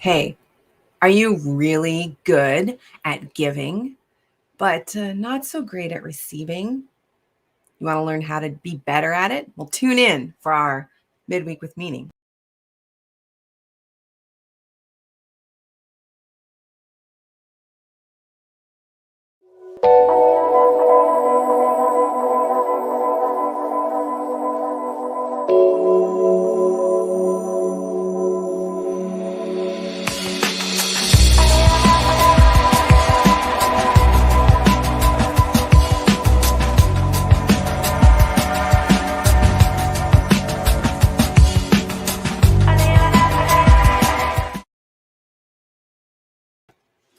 Hey, are you really good at giving, but not so great at receiving? You want to learn how to be better at it? Well, tune in for our Midweek with Meaning.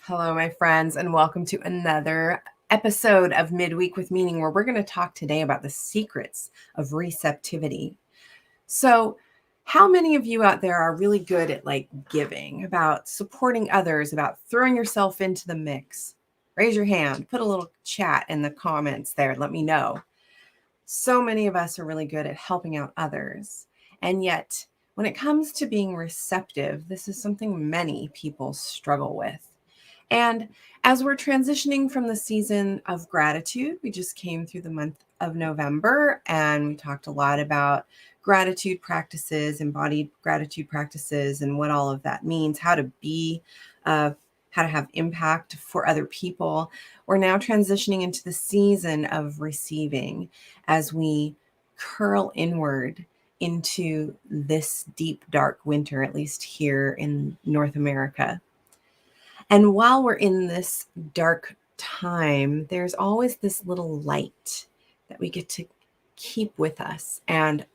Hello, my friends, and welcome to another episode of Midweek with Meaning, where we're going to talk today about the secrets of receptivity. So, how many of you out there are really good at giving, about supporting others, about throwing yourself into the mix? Raise your hand, put a little chat in the comments there, let me know. So many of us are really good at helping out others. And yet, when it comes to being receptive, this is something many people struggle with. And as we're transitioning from the season of gratitude, we just came through the month of November and we talked a lot about gratitude practices, embodied gratitude practices, and what all of that means, how to be, how to have impact for other people. We're now transitioning into the season of receiving as we curl inward into this deep, dark winter, at least here in North America. And while we're in this dark time, there's always this little light that we get to keep with us and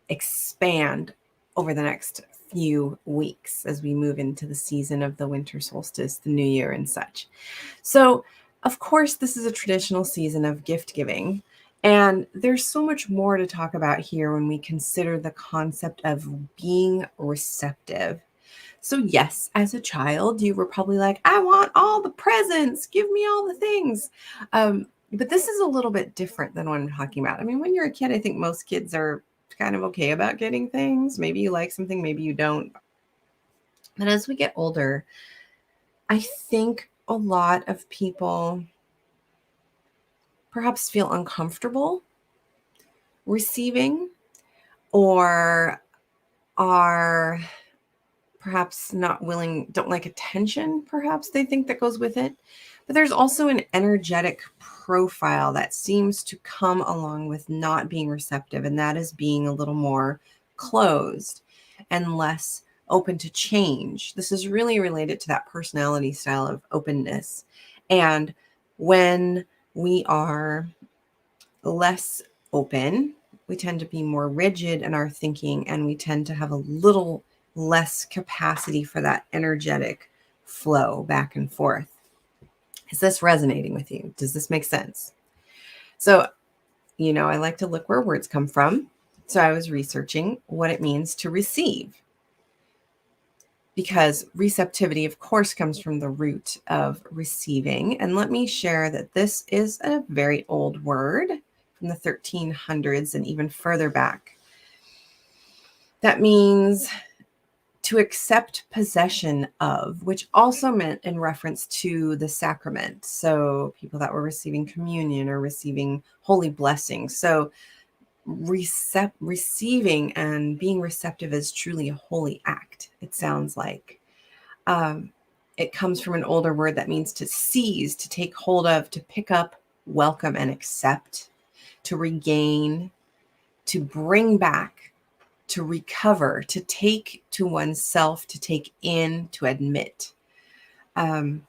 expand over the next few weeks as we move into the season of the winter solstice, the new year, and such. So, of course, this is a traditional season of gift giving. And there's so much more to talk about here when we consider the concept of being receptive. So, yes, as a child, you were probably like, I want all the presents, give me all the things. But this is a little bit different than what I'm talking about. I mean, when you're a kid, I think most kids are kind of okay about getting things. Maybe you like something, maybe you don't. But as we get older, I think a lot of people perhaps feel uncomfortable receiving or are perhaps not willing, don't like attention, perhaps they think that goes with it. But there's also an energetic profile that seems to come along with not being receptive, and that is being a little more closed and less open to change. This is really related to that personality style of openness. And when we are less open, we tend to be more rigid in our thinking, and we tend to have a little less capacity for that energetic flow back and forth. Is this resonating with you? Does this make sense? So, I like to look where words come from. So I was researching what it means to receive, because receptivity, of course, comes from the root of receiving. And let me share that this is a very old word from the 1300s and even further back. That means to accept possession of, which also meant in reference to the sacrament. So people that were receiving communion or receiving holy blessings. So receiving and being receptive is truly a holy act, it sounds like. It comes from an older word that means to seize, to take hold of, to pick up, welcome, and accept, to regain, to bring back, to recover, to take to oneself, to take in, to admit. What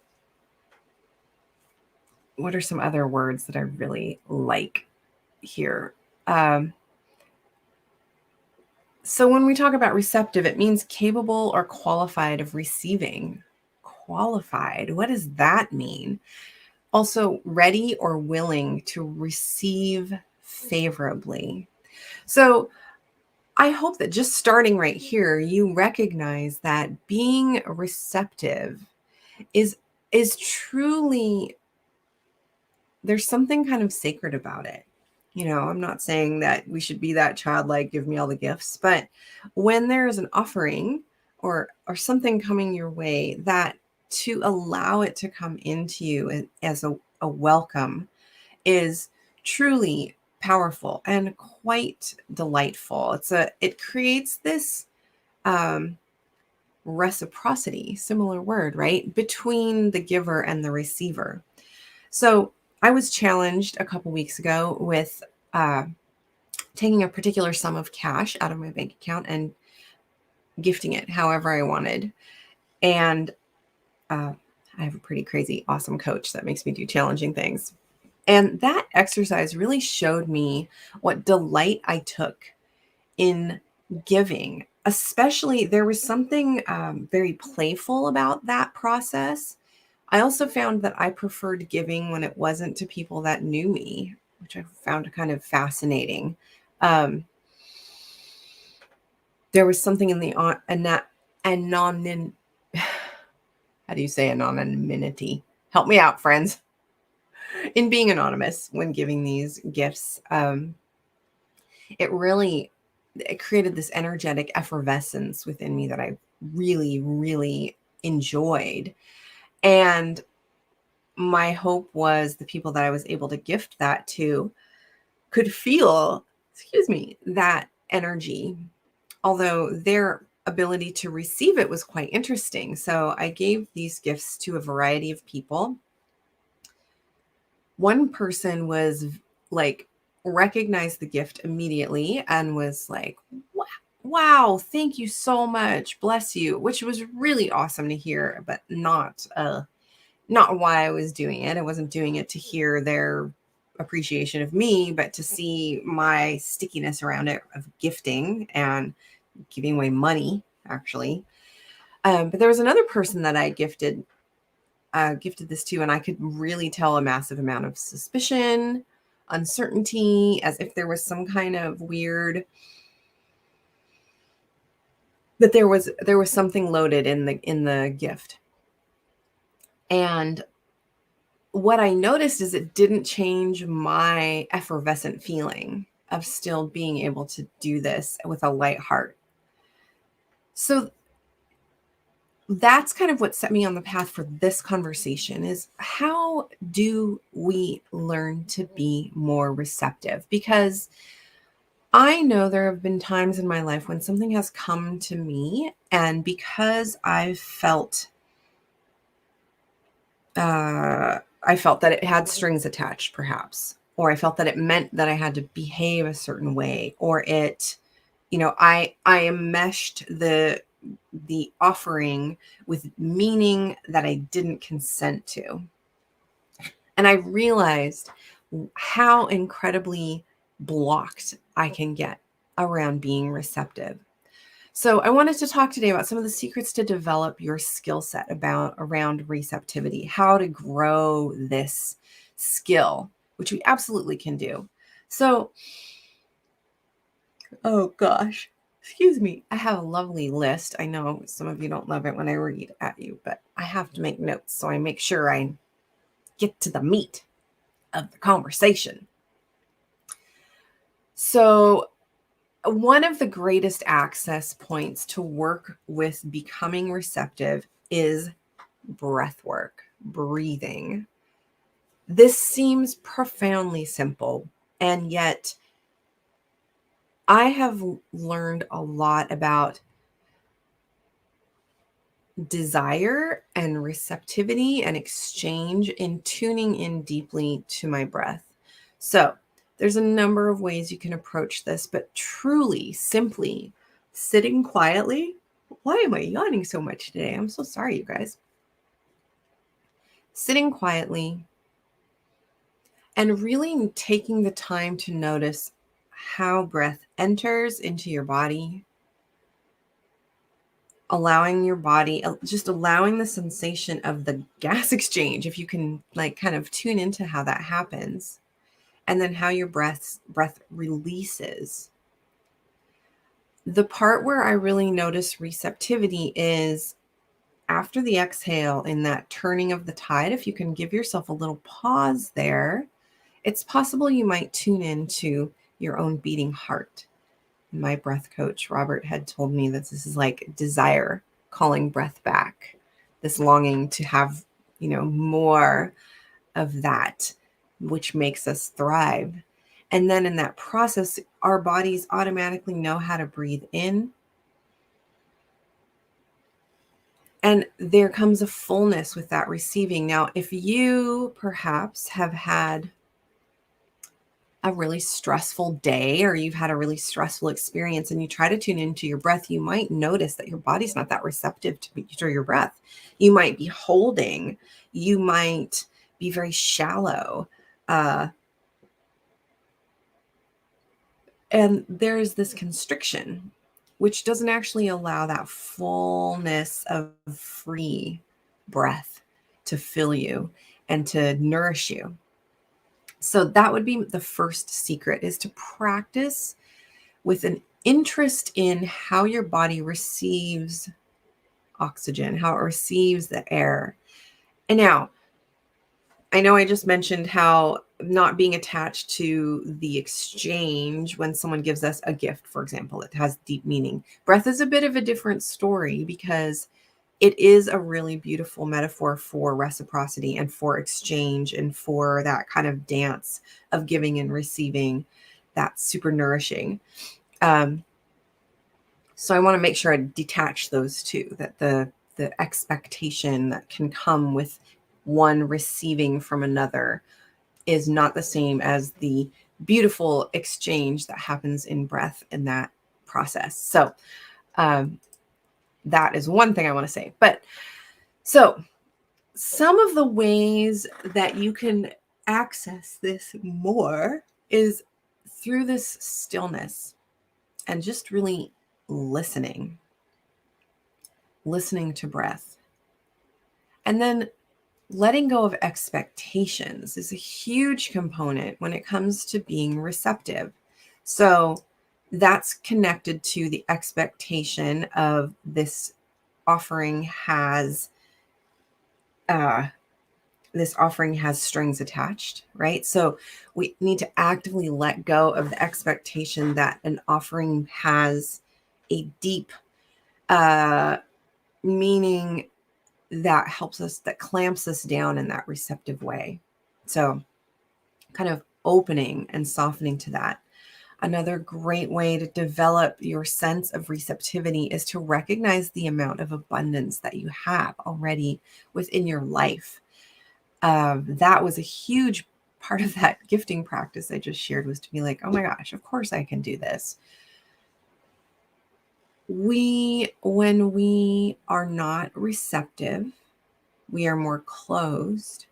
are some other words that I really like here? So when we talk about receptive, it means capable or qualified of receiving. Qualified, what does that mean? Also, ready or willing to receive favorably. So I hope that just starting right here, you recognize that being receptive is truly, there's something kind of sacred about it. I'm not saying that we should be that childlike, give me all the gifts, but when there is an offering or something coming your way, that to allow it to come into you as a welcome is truly powerful and quite delightful. It creates this reciprocity, similar word, right, between the giver and the receiver. So I was challenged a couple weeks ago with taking a particular sum of cash out of my bank account and gifting it however I wanted. And I have a pretty crazy, awesome coach that makes me do challenging things. And that exercise really showed me what delight I took in giving. Especially, there was something very playful about that process. I also found that I preferred giving when it wasn't to people that knew me, which I found kind of fascinating. There was something in the anonym. How do you say anonymity? Help me out, friends. In being anonymous when giving these gifts, it created this energetic effervescence within me that I really, really enjoyed. And my hope was the people that I was able to gift that to could feel, that energy, although their ability to receive it was quite interesting. So I gave these gifts to a variety of people. One person was like, recognized the gift immediately and was like, wow, thank you so much, bless you, which was really awesome to hear, but not why I was doing it. I wasn't doing it to hear their appreciation of me, but to see my stickiness around it of gifting and giving away money, actually. But there was another person that I gifted this to, and I could really tell a massive amount of suspicion, uncertainty, as if there was some kind of weird, that there was something loaded in the gift. And what I noticed is it didn't change my effervescent feeling of still being able to do this with a light heart. So that's kind of what set me on the path for this conversation, is how do we learn to be more receptive? Because I know there have been times in my life when something has come to me, and because I felt that it had strings attached, perhaps, or I felt that it meant that I had to behave a certain way, or it, I enmeshed the offering with meaning that I didn't consent to. And I realized how incredibly blocked I can get around being receptive. So I wanted to talk today about some of the secrets to develop your skill set around receptivity, how to grow this skill, which we absolutely can do. So, oh gosh, excuse me. I have a lovely list. I know some of you don't love it when I read at you, but I have to make notes so I make sure I get to the meat of the conversation. So, one of the greatest access points to work with becoming receptive is breath work, breathing. This seems profoundly simple, and yet I have learned a lot about desire and receptivity and exchange in tuning in deeply to my breath. So there's a number of ways you can approach this, but truly, simply sitting quietly. Why am I yawning so much today? I'm so sorry, you guys. Sitting quietly and really taking the time to notice how breath enters into your body, allowing your body, just allowing the sensation of the gas exchange, if you can kind of tune into how that happens, and then how your breath releases. The part where I really notice receptivity is after the exhale, in that turning of the tide. If you can give yourself a little pause there, it's possible you might tune into your own beating heart. My breath coach, Robert, had told me that this is like desire. calling breath back, this longing to have, more of that, which makes us thrive. And then in that process, our bodies automatically know how to breathe in. And there comes a fullness with that receiving. Now, if you perhaps have had a really stressful day or you've had a really stressful experience and you try to tune into your breath, you might notice that your body's not that receptive to your breath. You might be holding, you might be very shallow. And there's this constriction, which doesn't actually allow that fullness of free breath to fill you and to nourish you. So that would be the first secret, is to practice with an interest in how your body receives oxygen, how it receives the air. And now, I know I just mentioned how not being attached to the exchange when someone gives us a gift, for example, it has deep meaning. Breath is a bit of a different story because it is a really beautiful metaphor for reciprocity and for exchange and for that kind of dance of giving and receiving that's super nourishing. So I want to make sure I detach those two, that the expectation that can come with one receiving from another is not the same as the beautiful exchange that happens in breath in that process. So that is one thing I want to say. But so some of the ways that you can access this more is through this stillness and just really listening to breath. And then letting go of expectations is a huge component when it comes to being receptive. So that's connected to the expectation of this offering has strings attached, right? So we need to actively let go of the expectation that an offering has a deep meaning that helps us, that clamps us down in that receptive way. So kind of opening and softening to that. Another great way to develop your sense of receptivity is to recognize the amount of abundance that you have already within your life. That was a huge part of that gifting practice I just shared, was to be like, oh my gosh, of course I can do this. When we are not receptive, we are more closed.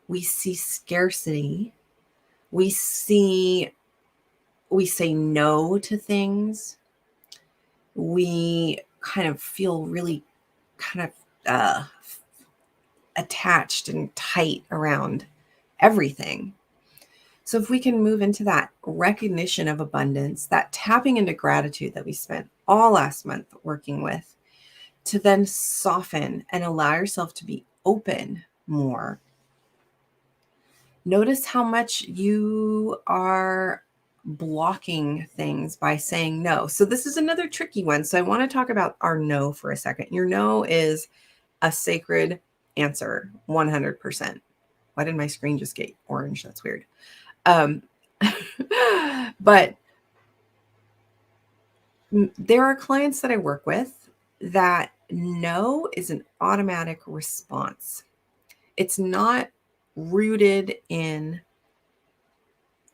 We see scarcity. We say no to things. We kind of feel really kind of attached and tight around everything. So if we can move into that recognition of abundance, that tapping into gratitude that we spent all last month working with, to then soften and allow yourself to be open more. Notice how much you are blocking things by saying no. So this is another tricky one. So I want to talk about our no for a second. Your no is a sacred answer, 100%. Why did my screen just get orange? That's weird. But there are clients that I work with that no is an automatic response. It's not rooted in,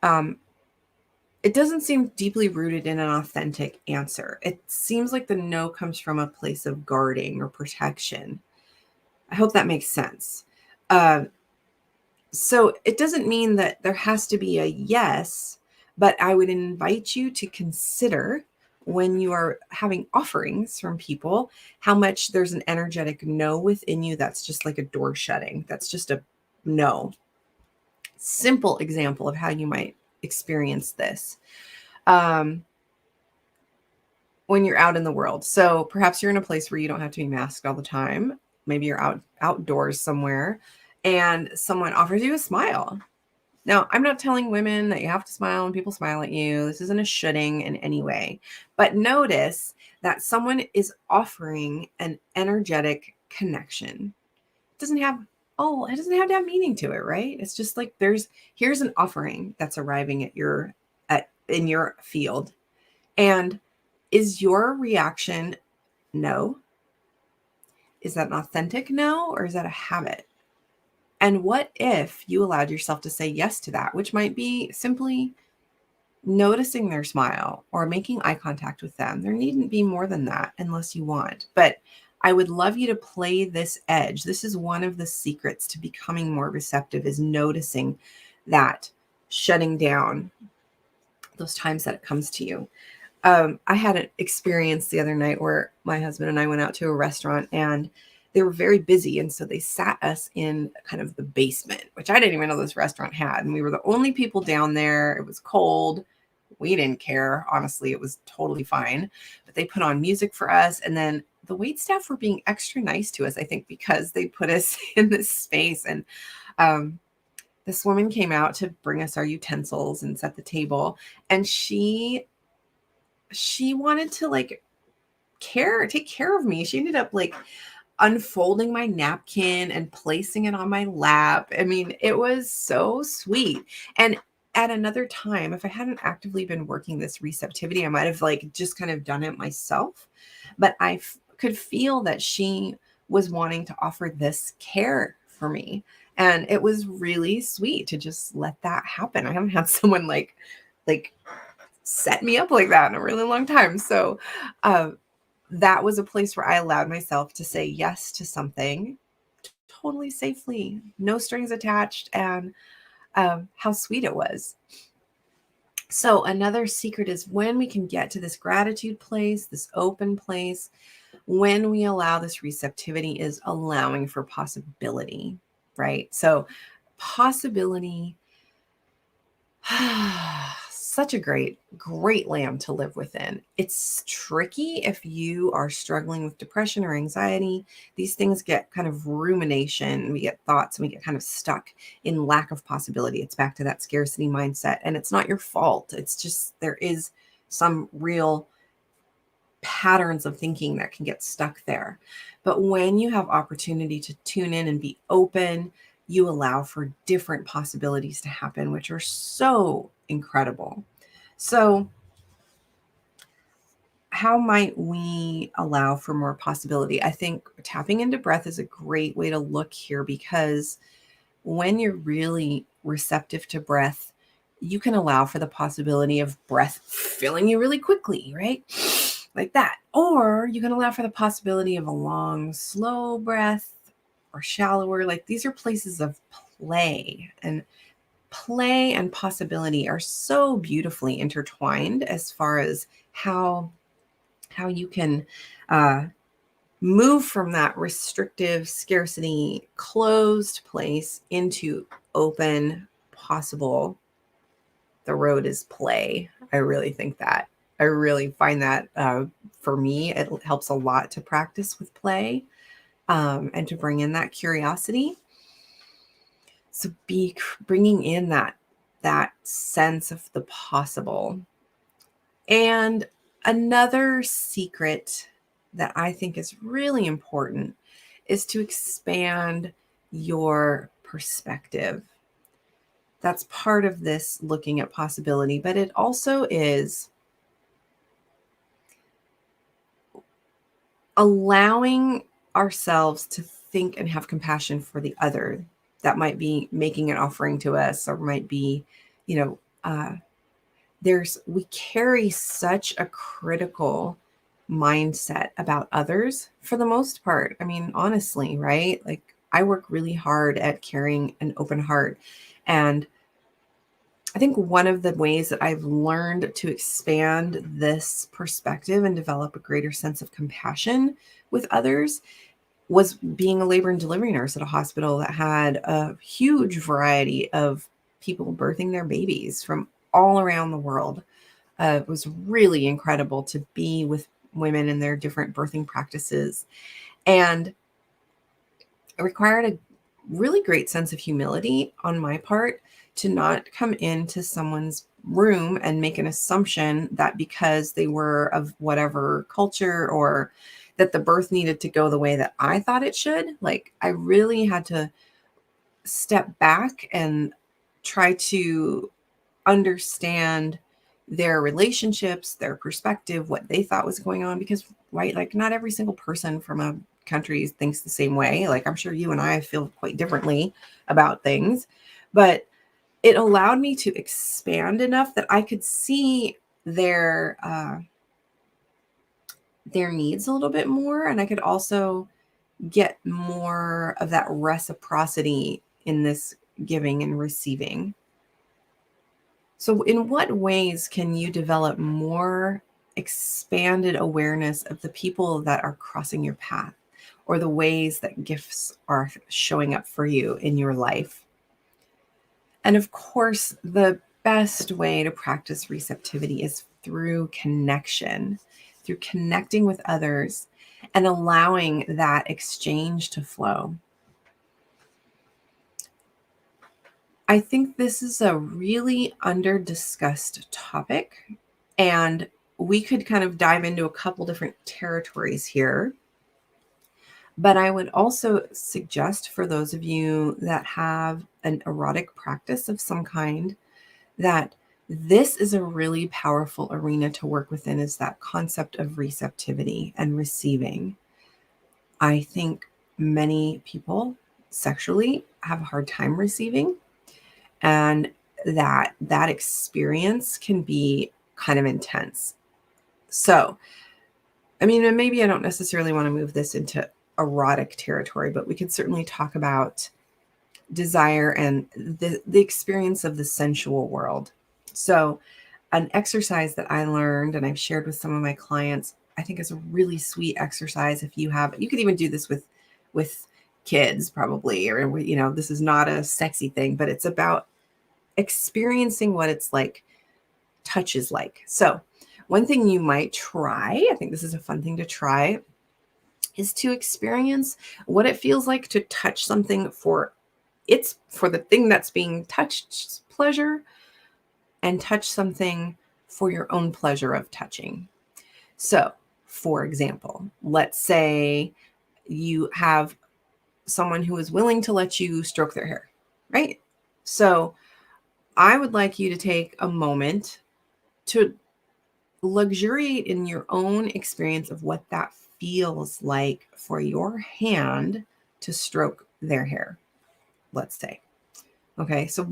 it doesn't seem deeply rooted in an authentic answer. It seems like the no comes from a place of guarding or protection. I hope that makes sense. So it doesn't mean that there has to be a yes, but I would invite you to consider, when you are having offerings from people, how much there's an energetic no within you that's just like a door shutting. That's just a no. Simple example of how you might experience this when you're out in the world. So perhaps you're in a place where you don't have to be masked all the time. Maybe you're outdoors somewhere and someone offers you a smile. Now, I'm not telling women that you have to smile when people smile at you. This isn't a shoulding in any way. But notice that someone is offering an energetic connection. It doesn't have, oh, it doesn't have to have meaning to it, right? It's just like here's an offering that's arriving in your field. And is your reaction no? Is that an authentic no, or is that a habit? And what if you allowed yourself to say yes to that, which might be simply noticing their smile or making eye contact with them? There needn't be more than that unless you want. But I would love you to play this edge. This is one of the secrets to becoming more receptive, is noticing that, shutting down those times that it comes to you. I had an experience the other night where my husband and I went out to a restaurant, and they were very busy. And so they sat us in kind of the basement, which I didn't even know this restaurant had. And we were the only people down there. It was cold. We didn't care. Honestly, it was totally fine. But they put on music for us. And then the wait staff were being extra nice to us, I think, because they put us in this space. And this woman came out to bring us our utensils and set the table. And she wanted to like take care of me. She ended up like unfolding my napkin and placing it on my lap. I mean, it was so sweet. And at another time, if I hadn't actively been working this receptivity, I might have like just kind of done it myself. But could feel that she was wanting to offer this care for me. And it was really sweet to just let that happen. I haven't had someone like set me up like that in a really long time. So that was a place where I allowed myself to say yes to something totally safely, no strings attached, and how sweet it was. So another secret is when we can get to this gratitude place, this open place, when we allow this receptivity, is allowing for possibility, right? So possibility, such a great lamb to live within. It's tricky if you are struggling with depression or anxiety. These things get kind of rumination. We get thoughts and we get kind of stuck in lack of possibility. It's back to that scarcity mindset. And it's not your fault. It's just there is some real patterns of thinking that can get stuck there. But when you have opportunity to tune in and be open, you allow for different possibilities to happen, which are so incredible. So how might we allow for more possibility? I think tapping into breath is a great way to look here, because when you're really receptive to breath, you can allow for the possibility of breath filling you really quickly, right? Like that. Or you can allow for the possibility of a long, slow breath, or shallower. Like, these are places of play, and play and possibility are so beautifully intertwined as far as how you can move from that restrictive, scarcity, closed place into open, possible. The road is play. I really think that. I really find that for me, it helps a lot to practice with play and to bring in that curiosity. So be bringing in that sense of the possible. And another secret that I think is really important is to expand your perspective. That's part of this looking at possibility, but it also is allowing ourselves to think and have compassion for the other that might be making an offering to us, or might be, we carry such a critical mindset about others for the most part. I mean, honestly, right? Like, I work really hard at carrying an open heart. And I think one of the ways that I've learned to expand this perspective and develop a greater sense of compassion with others was being a labor and delivery nurse at a hospital that had a huge variety of people birthing their babies from all around the world. It was really incredible to be with women in their different birthing practices. And it required a really great sense of humility on my part to not come into someone's room and make an assumption that because they were of whatever culture or that the birth needed to go the way that I thought it should. Like, I really had to step back and try to understand their relationships, their perspective, what they thought was going on, because, right, like, not every single person from a country thinks the same way. Like, I'm sure you and I feel quite differently about things, but it allowed me to expand enough that I could see their needs a little bit more, and I could also get more of that reciprocity in this giving and receiving. So, in what ways can you develop more expanded awareness of the people that are crossing your path, or the ways that gifts are showing up for you in your life? And of course, the best way to practice receptivity is through connection, through connecting with others and allowing that exchange to flow. I think this is a really under-discussed topic, and we could kind of dive into a couple different territories here. But I would also suggest for those of you that have an erotic practice of some kind that this is a really powerful arena to work within, is that concept of receptivity and receiving. I think many people sexually have a hard time receiving, and that experience can be kind of intense. So, I mean, and maybe I don't necessarily want to move this into erotic territory, but we could certainly talk about desire and the experience of the sensual world. So, an exercise that I learned and I've shared with some of my clients, I think is a really sweet exercise. If you have, you could even do this with kids probably, or, you know, this is not a sexy thing, but it's about experiencing what it's like, touch is like. So, one thing you might try, I think this is a fun thing to try, is to experience what it feels like to touch something for the thing that's being touched pleasure, and touch something for your own pleasure of touching. So, for example, let's say you have someone who is willing to let you stroke their hair, right? So, I would like you to take a moment to luxuriate in your own experience of what that feels like for your hand to stroke their hair, let's say. Okay, so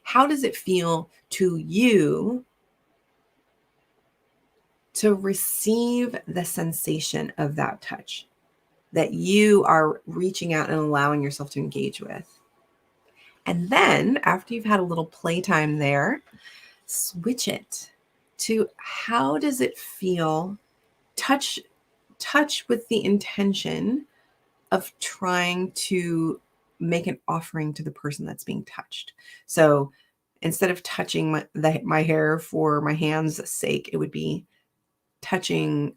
how does it feel to you to receive the sensation of that touch that you are reaching out and allowing yourself to engage with? And then after you've had a little playtime there, switch it to how does it feel? Touch with the intention of trying to make an offering to the person that's being touched. So instead of touching my hair for my hand's sake, it would be touching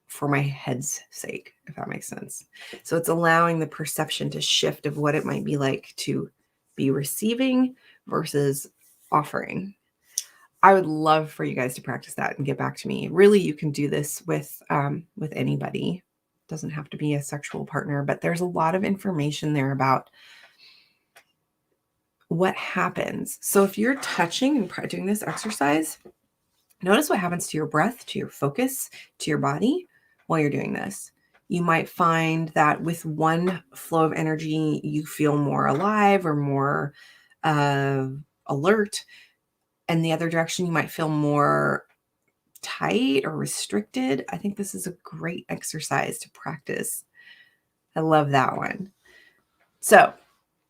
for my head's sake, if that makes sense. So it's allowing the perception to shift of what it might be like to be receiving versus offering. I would love for you guys to practice that and get back to me. Really, you can do this with anybody. It doesn't have to be a sexual partner, but there's a lot of information there about what happens. So if you're touching and doing this exercise, notice what happens to your breath, to your focus, to your body while you're doing this. You might find that with one flow of energy, you feel more alive or more alert. And the other direction, you might feel more tight or restricted. I think this is a great exercise to practice. I love that one. So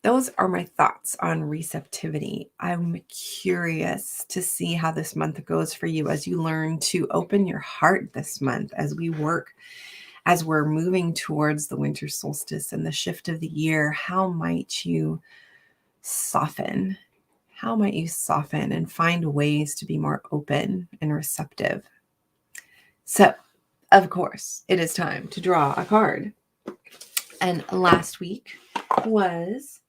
those are my thoughts on receptivity. I'm curious to see how this month goes for you as you learn to open your heart this month as we're moving towards the winter solstice and the shift of the year. How might you soften? How might you soften and find ways to be more open and receptive? So, of course, it is time to draw a card. And last week was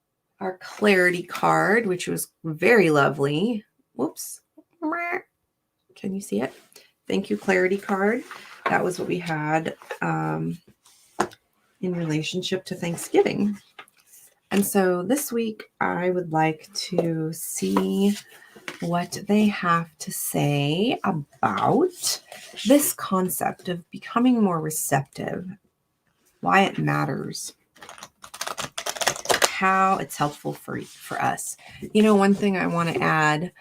our clarity card, which was very lovely. Whoops. Can you see it? Thank you, clarity card. That was what we had in relationship to Thanksgiving. And so this week, I would like to see what they have to say about this concept of becoming more receptive, why it matters, how it's helpful for us. You know, one thing I want to add,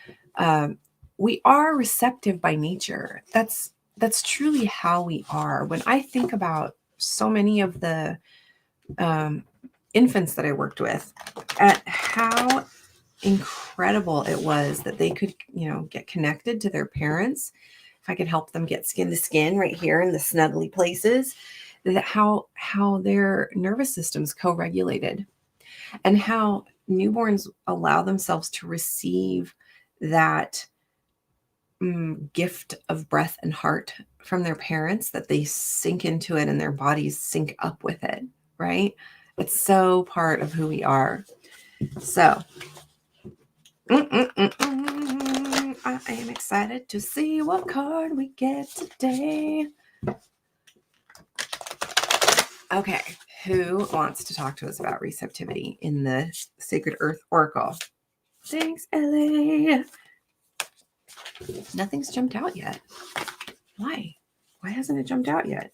we are receptive by nature. That's truly how we are. When I think about so many of the infants that I worked with, at how incredible it was that they could, get connected to their parents. If I could help them get skin to skin right here in the snuggly places, that how their nervous systems co-regulated, and how newborns allow themselves to receive that gift of breath and heart from their parents, that they sink into it and their bodies sync up with it, right? It's so part of who we are. So I am excited to see what card we get today. Okay, who wants to talk to us about receptivity in the Sacred Earth Oracle? Thanks, Ellie. Nothing's jumped out yet. Why? Why hasn't it jumped out yet?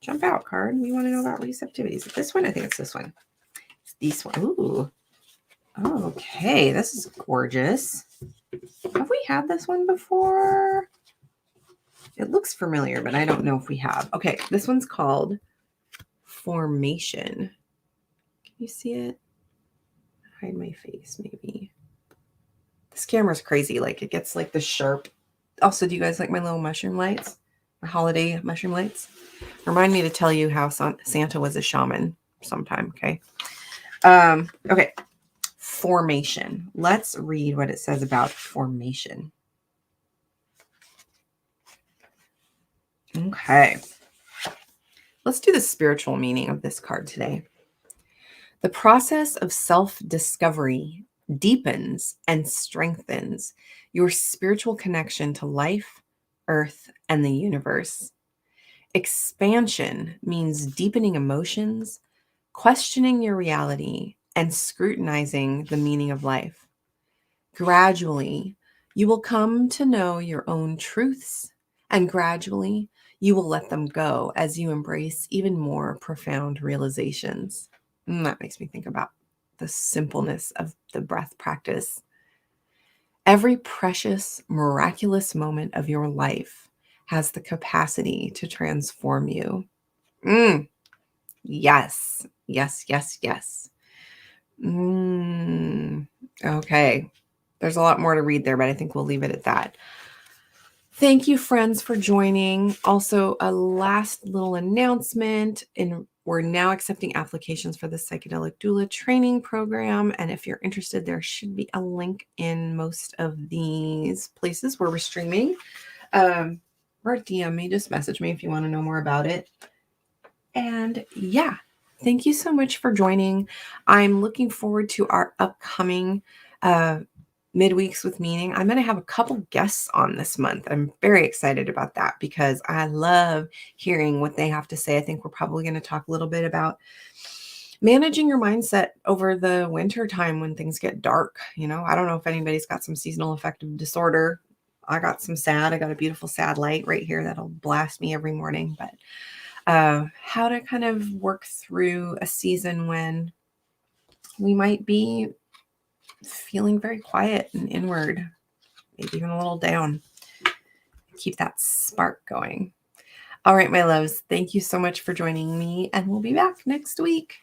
Jump out, card. We want to know about receptivity. Is it this one? I think it's this one. It's this one. Ooh. Okay, this is gorgeous. Have we had this one before? It looks familiar, but I don't know if we have. Okay, this one's called Formation. Can you see it? Hide my face, maybe. This camera's crazy. Like, it gets like the sharp. Also, do you guys like my little mushroom lights? My holiday mushroom lights? Remind me to tell you how Santa was a shaman sometime, okay? Okay. Formation. Let's read what it says about formation. Okay. Let's do the spiritual meaning of this card today. The process of self-discovery deepens and strengthens your spiritual connection to life, earth, and the universe. Expansion means deepening emotions, questioning your reality, and scrutinizing the meaning of life. Gradually, you will come to know your own truths, and gradually, you will let them go as you embrace even more profound realizations. And that makes me think about the simpleness of the breath practice. Every precious, miraculous moment of your life has the capacity to transform you. Yes, yes, yes, yes. Okay. There's a lot more to read there, but I think we'll leave it at that. Thank you, friends, for joining. Also, a last little announcement. We're now accepting applications for the Psychedelic Doula training program. And if you're interested, there should be a link in most of these places where we're streaming. Or DM me, just message me if you want to know more about it. And yeah, thank you so much for joining. I'm looking forward to our upcoming midweeks with meaning. I'm going to have a couple guests on this month. I'm very excited about that because I love hearing what they have to say. I think we're probably going to talk a little bit about managing your mindset over the winter time when things get dark. I don't know if anybody's got some seasonal affective disorder. I got some SAD. I got a beautiful SAD light right here that'll blast me every morning. But how to kind of work through a season when we might be feeling very quiet and inward, maybe even a little down. Keep that spark going. All right, my loves, thank you so much for joining me, and we'll be back next week.